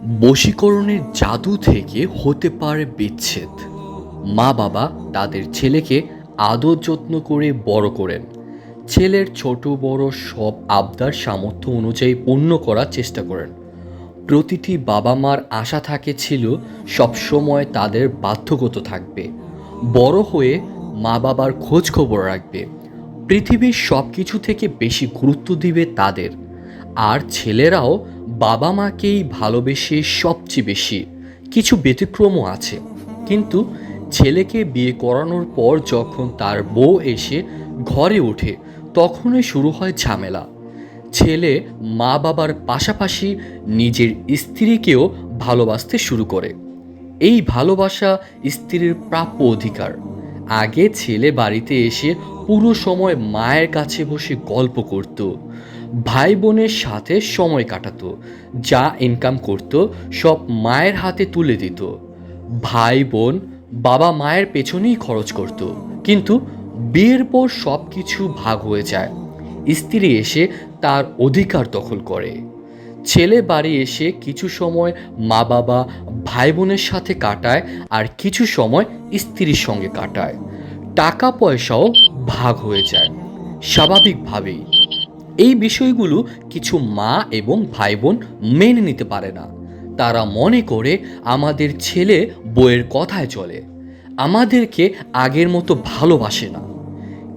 বশীকরণের জাদু থেকে হতে পারে বিচ্ছেদ। মা বাবা তাদের ছেলেকে আদর যত্ন করে বড় করেন। ছেলের ছোট বড় সব আবদার সামর্থ্য অনুযায়ী পূর্ণ করার চেষ্টা করেন। প্রতিটি বাবা মার আশা ছিল সবসময় তাদের বাধ্যগত থাকবে, বড় হয়ে মা বাবার খোঁজ খবর রাখবে, পৃথিবীর সব কিছু থেকে বেশি গুরুত্ব দিবে তাদের। আর ছেলেরাও বাবা মাকেই ভালোবেসে সবচেয়ে বেশি। কিছু ব্যতিক্রমও আছে, কিন্তু ছেলেকে বিয়ে করানোর পর যখন তার বউ এসে ঘরে ওঠে তখনই শুরু হয় ঝামেলা। ছেলে মা বাবার পাশাপাশি নিজের স্ত্রীকেও ভালোবাসতে শুরু করে। এই ভালোবাসা স্ত্রীর প্রাপ্য অধিকার। আগে ছেলে বাড়িতে এসে পুরো সময় মায়ের কাছে বসে গল্প করত, ভাই বোনের সাথে সময় কাটাতো, যা ইনকাম করত সব মায়ের হাতে তুলে দিত। ভাই বোন বাবা মায়ের পেছনেই খরচ করত। কিন্তু বিয়ের পর সব কিছু ভাগ হয়ে যায়। স্ত্রী এসে তার অধিকার দখল করে। ছেলে বাড়ি এসে কিছু সময় মা বাবা ভাই বোনের সাথে কাটায়, আর কিছু সময় স্ত্রীর সঙ্গে কাটায়। টাকা পয়সাও ভাগ হয়ে যায় স্বাভাবিকভাবেই। এই বিষয়গুলো কিছু মা এবং ভাই বোন মেনে নিতে পারে না। তারা মনে করে আমাদের ছেলে বউয়ের কথায় চলে, আমাদেরকে আগের মতো ভালোবাসে না।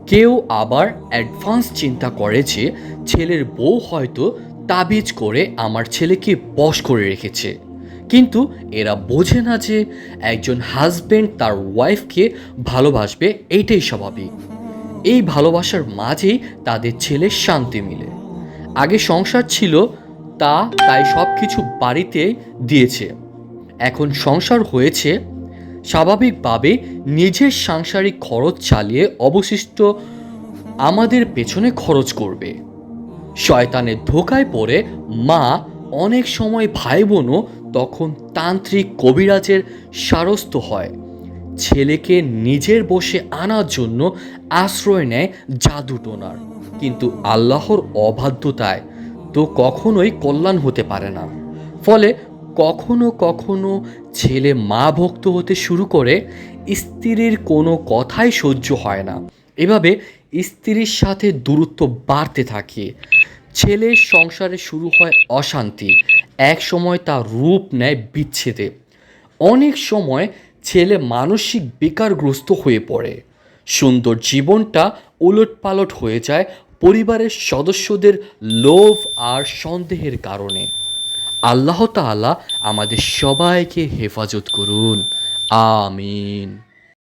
কেউ আবার অ্যাডভান্স চিন্তা করে যে ছেলের বউ হয়তো তাবিজ করে আমার ছেলেকে বশ করে রেখেছে। কিন্তু এরা বোঝে না যে একজন হাজবেন্ড তার ওয়াইফকে ভালোবাসবে, এইটাই স্বাভাবিক। এই ভালোবাসার মাঝেই তাদের ছেলের শান্তি মিলে। আগে সংসার ছিল, তাই সব কিছু বাড়িতে দিয়েছে। এখন সংসার হয়েছে, স্বাভাবিকভাবে নিজের সাংসারিক খরচ চালিয়ে অবশিষ্ট আমাদের পেছনে খরচ করবে। শয়তানের ধোকায় পড়ে মা, অনেক সময় ভাই বোনও তখন তান্ত্রিক কবিরাজের দ্বারস্থ হয়। ছেলেকে নিজের বশে আনার জন্য আশ্রয় নেয় জাদুটোনার। কিন্তু আল্লাহর অবাধ্যতায় তো কখনোই কল্যাণ হতে পারে না। ফলে কখনো কখনো ছেলে মা ভক্ত হতে শুরু করে, স্ত্রীর কোনো কথাই সহ্য হয় না। এভাবে স্ত্রীর সাথে দূরত্ব বাড়তে থাকে। ছেলের সংসারে শুরু হয় অশান্তি, এক সময় তার রূপ নেয় বিচ্ছেদে। অনেক সময় ছেলে মানসিক বেকারগ্রস্ত হয়ে পড়ে। সুন্দর জীবনটা ওলটপালট হয়ে যায় পরিবারের সদস্যদের লোভ আর সন্দেহের কারণে। আল্লাহ তাআলা আমাদের সবাইকে হেফাজত করুন। আমিন।